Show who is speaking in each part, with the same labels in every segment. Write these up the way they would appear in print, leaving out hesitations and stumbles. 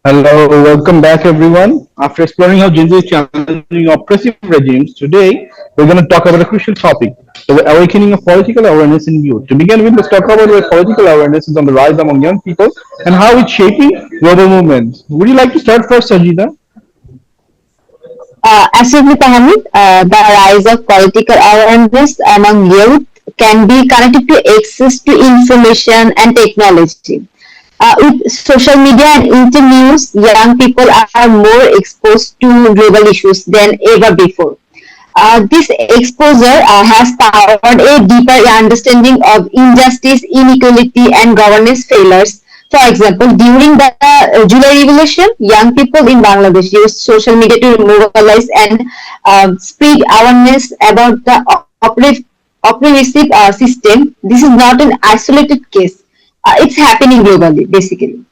Speaker 1: Hello, welcome back everyone. After exploring how Gen Z is challenging oppressive regimes, today we're going to talk about a crucial topic, the awakening of political awareness in youth. To begin with, let's talk about where political awareness is on the rise among young people and how it's shaping global movements. Would you like to start first, Sajida?
Speaker 2: Absolutely, Tahamid. The rise of political awareness among youth can be connected to access to information and technology. With social media and interviews, young people are more exposed to global issues than ever before. This exposure has powered a deeper understanding of injustice, inequality, and governance failures. For example, during the July Revolution, young people in Bangladesh used social media to mobilize and spread awareness about the oppressive system. This is not an isolated case. It's happening globally, basically.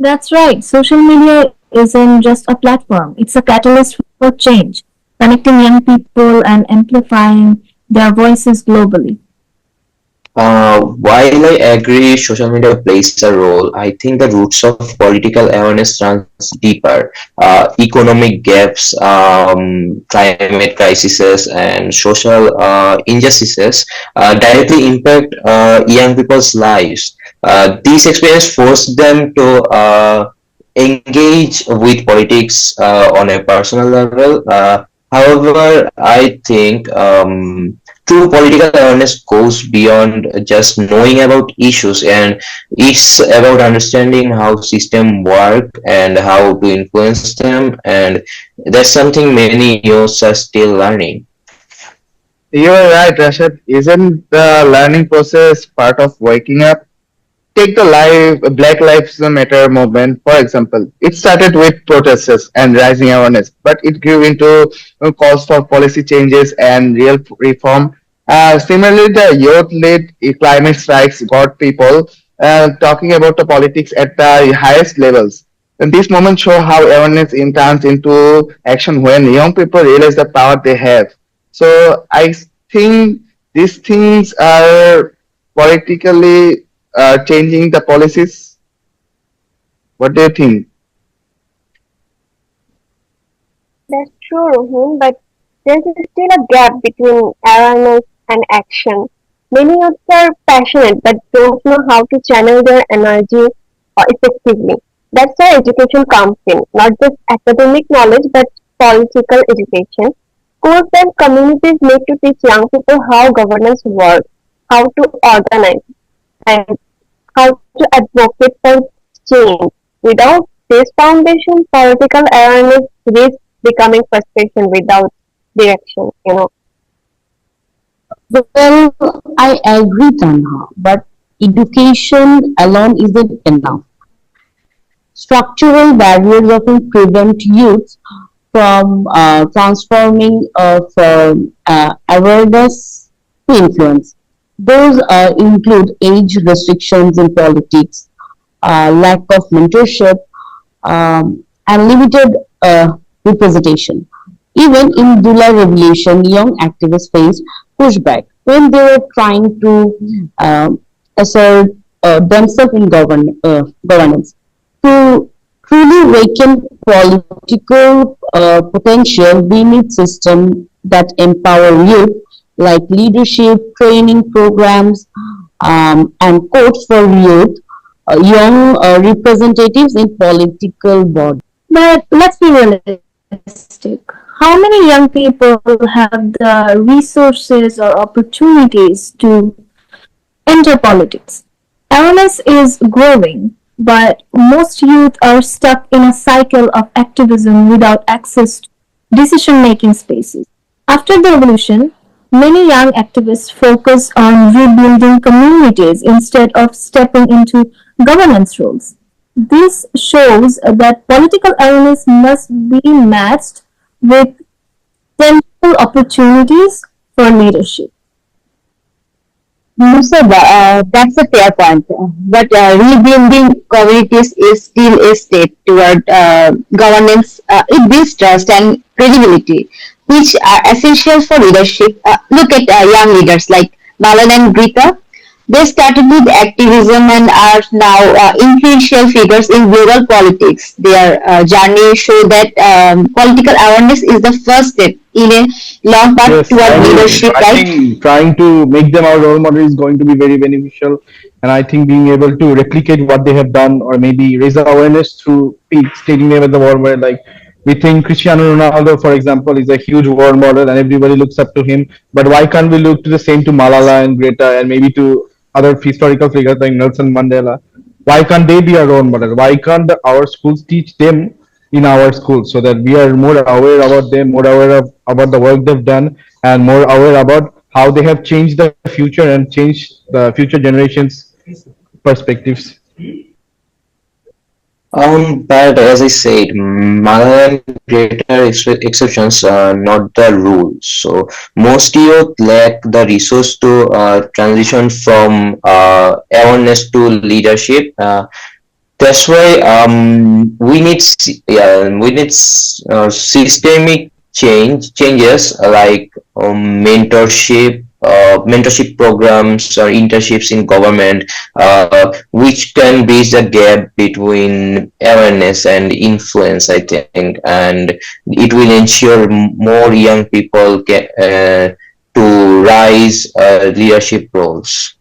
Speaker 3: That's right. Social media isn't just a platform, it's a catalyst for change, connecting young people and amplifying their voices globally.
Speaker 4: While I agree social media plays a role, I think the roots of political awareness runs deeper. Economic gaps, climate crises, and social injustices directly impact young people's lives. These experiences force them to engage with politics on a personal level. However, I think true political awareness goes beyond just knowing about issues, and it's about understanding how systems work and how to influence them, and that's something many youths are still learning.
Speaker 5: You're right, Rashad. Isn't the learning process part of waking up? Take the Black Lives Matter movement, for example. It started with protests and rising awareness, but it grew into calls for policy changes and real reform. Similarly, the youth-led climate strikes got people talking about the politics at the highest levels. And these moments show how awareness turns into action when young people realize the power they have. So I think these things are politically changing the policies. What do you think?
Speaker 6: That's true, Rohin, but there's still a gap between awareness and action. Many of us are passionate but don't know how to channel their energy effectively. That's where education comes in, not just academic knowledge but political education. Schools and communities need to teach young people how governance works, how to organize, and how to advocate for change. Without this foundation, political awareness risks becoming frustration without direction.
Speaker 2: Well, I agree, Tanha, but education alone isn't enough. Structural barriers often prevent youth from transforming from awareness to influence. Those include age restrictions in politics, lack of mentorship, and limited representation. Even in July Revolution, young activists faced pushback when they were trying to assert themselves in governance. To truly awaken political potential, we need systems that empower youth, like leadership training programs and codes for youth, young representatives in political bodies.
Speaker 3: But let's be realistic. How many young people have the resources or opportunities to enter politics? Awareness is growing, but most youth are stuck in a cycle of activism without access to decision making spaces. After the revolution, many young activists focus on rebuilding communities instead of stepping into governance roles. This shows that political awareness must be matched with tangible opportunities for leadership.
Speaker 2: Musaba, that's a fair point. But rebuilding communities is still a step toward governance. It builds trust and credibility, which are essential for leadership. Look at young leaders like Malan and Greta. They started with activism and are now influential figures in global politics. Their journey show that political awareness is the first step in a long path
Speaker 1: Yes,
Speaker 2: toward
Speaker 1: I mean,
Speaker 2: leadership,
Speaker 1: I
Speaker 2: right?
Speaker 1: think trying to make them our role model is going to be very beneficial. And I think being able to replicate what they have done or maybe raise awareness through stating them as the role model. Like we think Cristiano Ronaldo, for example, is a huge role model and everybody looks up to him. But why can't we look to the same to Malala and Greta and maybe to other historical figures like Nelson Mandela? Why can't they be a role model? Why can't our schools teach them in our schools so that we are more aware about them, more aware about the work they've done, and more aware about how they have changed the future and changed the future generations' perspectives.
Speaker 4: But as I said, Malayalam greater exceptions, not the rule. So most youth lack the resource to transition from awareness to leadership. That's why we need systemic changes like mentorship programs or internships in government, which can bridge the gap between awareness and influence, I think, and it will ensure more young people get to rise leadership roles.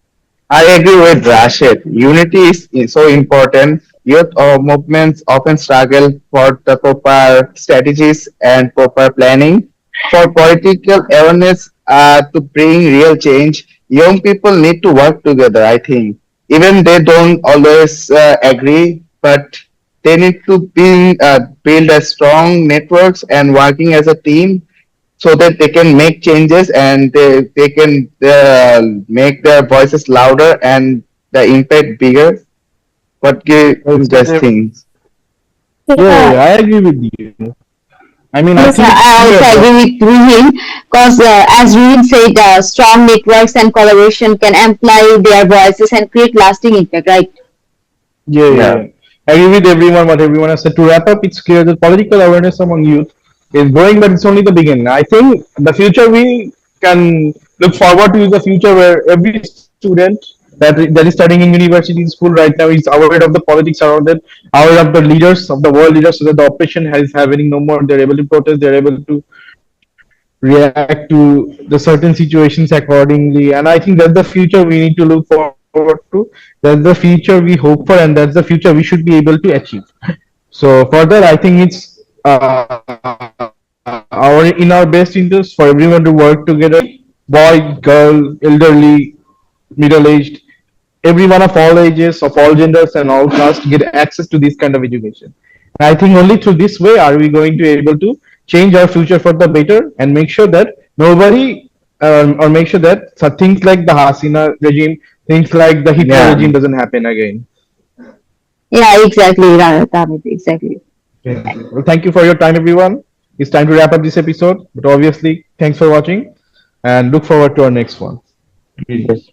Speaker 5: I agree with Rashid. Unity is so important. Youth movements often struggle for the proper strategies and proper planning. For political awareness to bring real change, young people need to work together, I think. Even they don't always agree, but they need to build a strong networks and working as a team so that they can make changes and they can make their voices louder and the impact bigger. What give
Speaker 1: Yes,
Speaker 5: just things?
Speaker 1: yeah,
Speaker 3: Yeah,
Speaker 1: I agree with you. I mean, I
Speaker 2: Yes,
Speaker 1: think it's
Speaker 2: I
Speaker 1: clear
Speaker 2: also
Speaker 1: that
Speaker 2: agree with Ruhin because, as Ruhin said, strong networks and collaboration can amplify their voices and create lasting impact, right?
Speaker 1: yeah, yeah,
Speaker 4: Yeah.
Speaker 1: yeah. I agree with everyone what everyone has said. To wrap up, it's clear that political awareness among youth is growing, but it's only the beginning. I think the future we can look forward to is a future where every student that is studying in university school right now is aware of the politics around it, aware of the leaders of the world leaders, so that the oppression is happening no more. They're able to protest. They're able to react to the certain situations accordingly. And I think that's the future we need to look forward to. That's the future we hope for, and that's the future we should be able to achieve. So further, I think it's in our best interest for everyone to work together. Boy, girl, elderly, middle-aged, everyone of all ages, of all genders, and all castes get access to this kind of education. And I think only through this way are we going to able to change our future for the better and make sure that nobody or make sure that things like the Hasina regime, things like the Hitler
Speaker 5: Yeah.
Speaker 1: regime doesn't happen again.
Speaker 2: Yeah, exactly, Ramit, exactly.
Speaker 1: Yeah. Well, thank you for your time, everyone. It's time to wrap up this episode. But obviously, thanks for watching and look forward to our next one. Greetings.